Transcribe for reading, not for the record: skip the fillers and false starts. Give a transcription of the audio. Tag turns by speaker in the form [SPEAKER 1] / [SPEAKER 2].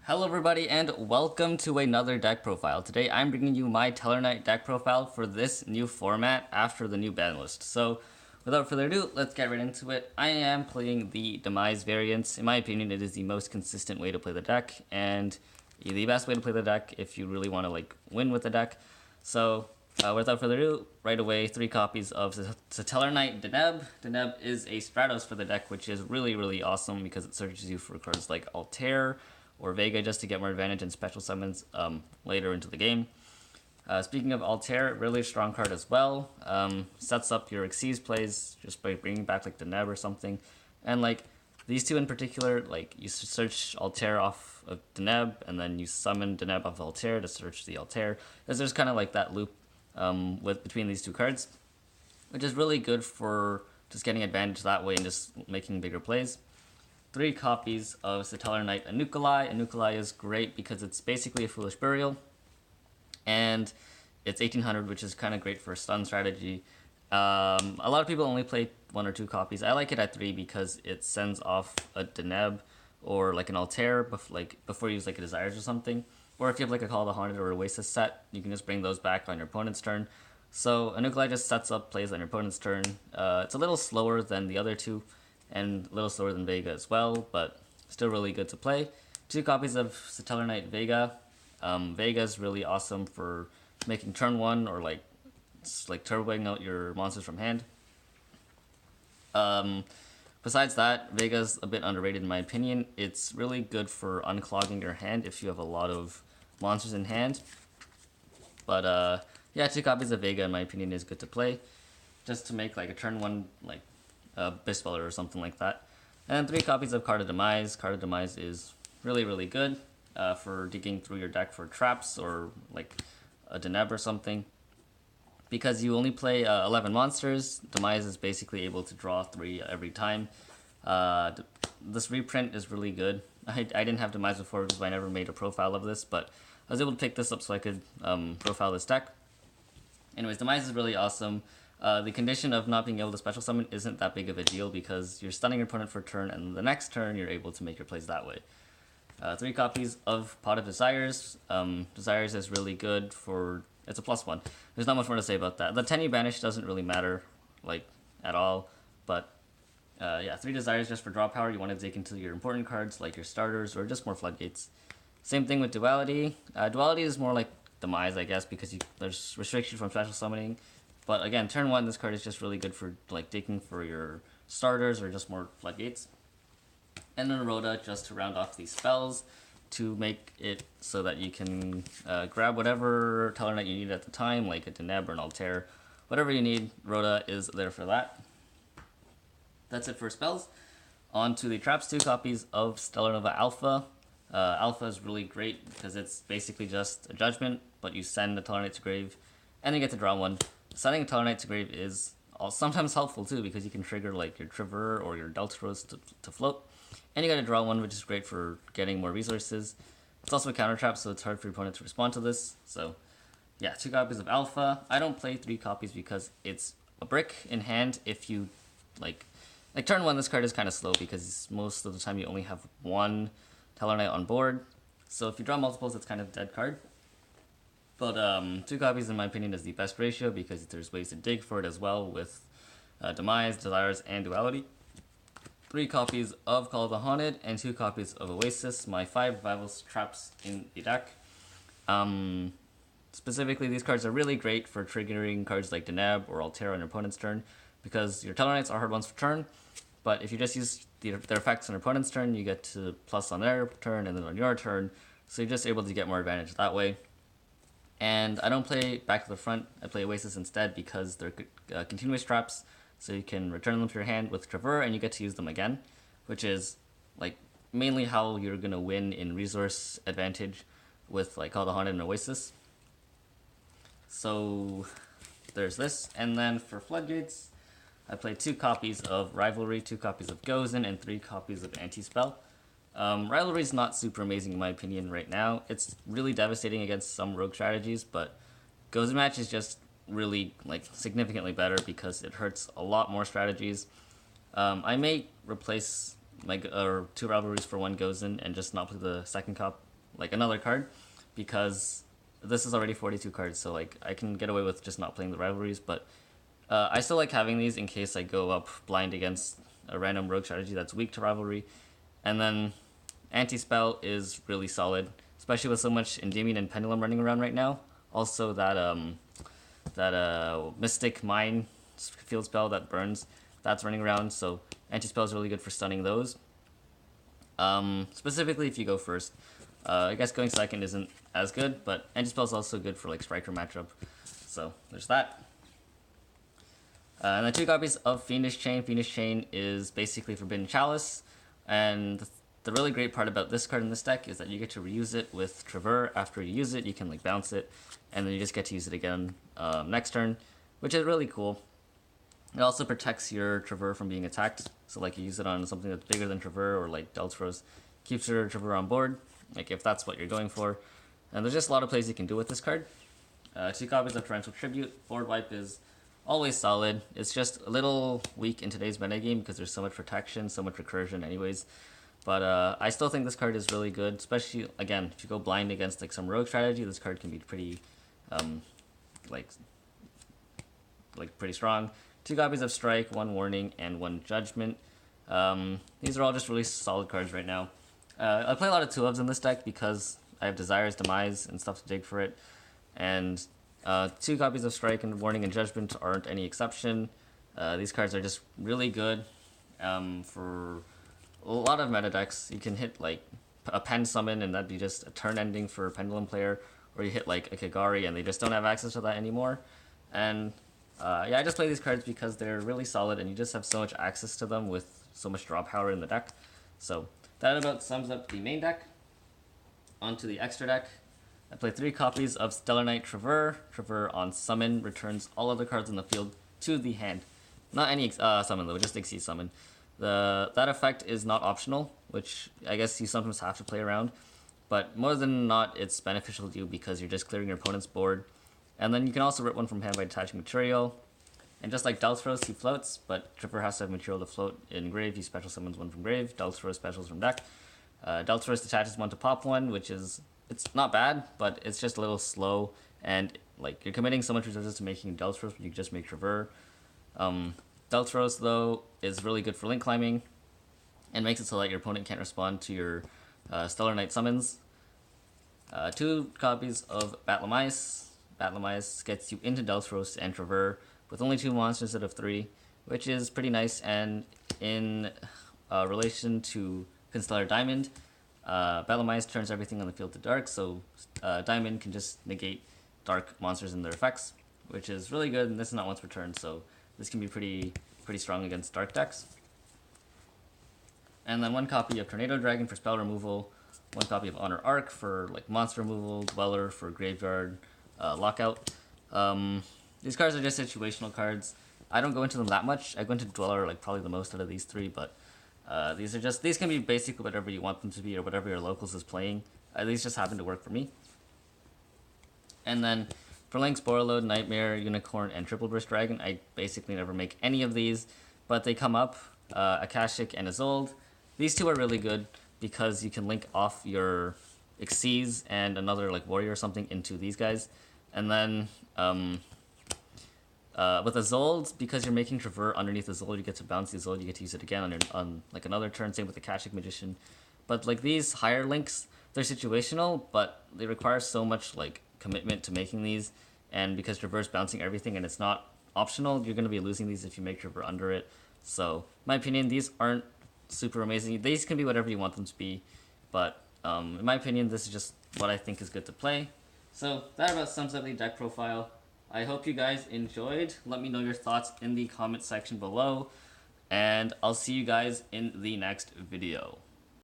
[SPEAKER 1] Hello everybody and welcome to another deck profile. Today I'm bringing you my Tellarknight deck profile for this new format after the new ban list. So without further ado, let's get right into it. I am playing the Demise variants. In my opinion, it is the most consistent way to play the deck and the best way to play the deck if you really want to win with the deck. So without further ado, right away, 3 copies of Satellarknight Deneb. Deneb is a Stratos for the deck, which is really awesome because it searches you for cards like Altair or Vega just to get more advantage in special summons later into the game. Speaking of Altair, really strong card as well. Sets up your Xyz plays just by bringing back like Deneb or something. And these two in particular, you search Altair off of Deneb and then you summon Deneb off Altair to search the Altair. There's kind of like that loop between these two cards, which is really good for just getting advantage that way and just making bigger plays. 3 copies of Satellarknight Unukalhai. Unukalhai is great because it's basically a Foolish Burial, and it's 1800, which is kind of great for a stun strategy. A lot of people only play 1 or 2 copies. I like it at 3 because it sends off a Deneb or an Altair before you use a Desires or something. Or if you have a Call of the Haunted or Oasis set, you can just bring those back on your opponent's turn. So Unukalhai just sets up plays on your opponent's turn. It's a little slower than the other 2, and a little slower than Vega as well, but still really good to play. 2 copies of Satellarknight Vega. Vega is really awesome for making turn 1 or turboing out your monsters from hand. Besides that, Vega's a bit underrated in my opinion. It's really good for unclogging your hand if you have a lot of monsters in hand. But yeah, 2 copies of Vega in my opinion is good to play, just to make a turn 1 Bispeller or something like that. And 3 copies of Card of Demise. Card of Demise is really good for digging through your deck for traps or a Deneb or something. Because you only play 11 monsters, Demise is basically able to draw 3 every time. This reprint is really good. I didn't have Demise before because I never made a profile of this, but I was able to pick this up so I could profile this deck. Anyways, Demise is really awesome. The condition of not being able to special summon isn't that big of a deal because you're stunning your opponent for a turn, and the next turn you're able to make your plays that way. 3 copies of Pot of Desires. Desires is really good for... It's a +1. There's not much more to say about that. The 10 you banish doesn't really matter, at all. But, yeah, 3 Desires just for draw power. You want to dig into your important cards, like your starters, or just more floodgates. Same thing with Duality. Duality is more like Demise, I guess, because there's restriction from special summoning. But again, turn 1, this card is just really good for digging for your starters or just more floodgates. And then Rhoda just to round off these spells to make it so that you can grab whatever Tellarknight you need at the time, like a Deneb or an Altair. Whatever you need, Rhoda is there for that. That's it for spells. On to the traps, 2 copies of Stellarnova Alpha. Alpha is really great because it's basically just a Judgment, but you send the Tellarknight to grave, and you get to draw 1. Sending a Tellarknight to grave is sometimes helpful too because you can trigger your Triverr or your Delteros to float. And you gotta draw 1, which is great for getting more resources. It's also a counter trap, so it's hard for your opponent to respond to this. So yeah, 2 copies of Alpha. I don't play 3 copies because it's a brick in hand if you turn 1 this card is kind of slow because most of the time you only have 1 Tellarknight on board. So if you draw multiples, it's kind of a dead card. But 2 copies, in my opinion, is the best ratio because there's ways to dig for it as well with Demise, Desires, and Duality. 3 copies of Call of the Haunted and 2 copies of Oasis, my 5 Rivals traps in the deck. Specifically, these cards are really great for triggering cards like Deneb or Altair on your opponent's turn because your Tellarknights are hard ones for turn, but if you just use their effects on your opponent's turn, you get to plus on their turn and then on your turn, so you're just able to get more advantage that way. And I don't play back to the front, I play Oasis instead because they're continuous traps, so you can return them to your hand with Triverr and you get to use them again, which is mainly how you're going to win in resource advantage with Call of the Haunted and Oasis. So there's this, and then for Floodgates, I play 2 copies of Rivalry, 2 copies of Gozen, and 3 copies of Anti-Spell. Rivalry is not super amazing in my opinion right now. It's really devastating against some rogue strategies, but Gozen Match is just really significantly better because it hurts a lot more strategies. I may replace 2 Rivalries for 1 Gozen and just not play the second like another card, because this is already 42 cards, so like I can get away with just not playing the rivalries, but I still like having these in case I go up blind against a random rogue strategy that's weak to rivalry. And then anti-spell is really solid, especially with so much Endymion and Pendulum running around right now. Also that Mystic Mine field spell that burns, that's running around, so anti-spell is really good for stunning those. Specifically if you go first. I guess going second isn't as good, but anti-spell is also good for like striker matchup. So there's that. And then 2 copies of Fiendish Chain. Fiendish Chain is basically Forbidden Chalice, and the really great part about this card in this deck is that you get to reuse it with Triverr. After you use it, you can like bounce it, and then you just get to use it again next turn, which is really cool. It also protects your Triverr from being attacked, so like you use it on something that's bigger than Triverr, or like Delteros, keeps your Triverr on board, like if that's what you're going for. And there's just a lot of plays you can do with this card. 2 copies of Torrential Tribute. Board wipe is always solid. It's just a little weak in today's metagame because there's so much protection, so much recursion anyways. But I still think this card is really good, especially, again, if you go blind against like some rogue strategy, this card can be pretty, like pretty strong. 2 copies of Strike, 1 Warning, and 1 Judgment. These are all just really solid cards right now. I play a lot of 2-ofs in this deck because I have Desires, Demise, and stuff to dig for it. And 2 copies of Strike and Warning and Judgment aren't any exception. These cards are just really good for a lot of meta decks. You can hit like a Pen Summon and that'd be just a turn ending for a Pendulum player, or you hit like a Kagari and they just don't have access to that anymore. And yeah, I just play these cards because they're really solid and you just have so much access to them with so much draw power in the deck. So that about sums up the main deck. Onto the extra deck. I play 3 copies of Stellarknight Triverr. Triverr on summon returns all other cards in the field to the hand. Not any summon though, just Xyz summon. That effect is not optional, which I guess you sometimes have to play around. But more than not, it's beneficial to you because you're just clearing your opponent's board. And then you can also rip one from hand by detaching material. And just like Delteros, he floats, but Triverr has to have material to float in grave. He special summons 1 from grave. Delteros specials from deck. Delteros detaches 1 to pop 1, which is, it's not bad, but it's just a little slow. And like you're committing so much resources to making Delteros, but you can just make Triverr. Delteros though is really good for link climbing, and makes it so that your opponent can't respond to your Stellarknight summons. 2 copies of Demise. Demise gets you into Delteros and Triverr with only 2 monsters instead of 3, which is pretty nice. And in relation to Constellar Diamond, Demise turns everything on the field to dark, so Diamond can just negate dark monsters and their effects, which is really good. And this is not once per turn, so this can be pretty strong against dark decks. And then 1 copy of Tornado Dragon for spell removal, 1 copy of Honor Arc for like monster removal, Dweller for graveyard lockout. These cards are just situational cards. I don't go into them that much. I go into Dweller like probably the most out of these 3, but these can be basically whatever you want them to be or whatever your locals is playing. These just happen to work for me. And then for Link, Spoilerload, Nightmare, Unicorn, and Triple Burst Dragon, I basically never make any of these, but they come up, Akashic and Isolde. These 2 are really good because you can link off your Xyz and another like warrior or something into these guys. And then with Isolde, because you're making Triverr underneath Isolde, you get to bounce the Isolde, you get to use it again on like another turn, same with the Akashic Magician. But like these higher links, they're situational, but they require so much like commitment to making these, and because Triverr's bouncing everything and it's not optional, you're going to be losing these if you make Triverr under it. So, in my opinion, these aren't super amazing. These can be whatever you want them to be, but in my opinion, this is just what I think is good to play. So, that about sums up the deck profile. I hope you guys enjoyed. Let me know your thoughts in the comment section below, and I'll see you guys in the next video.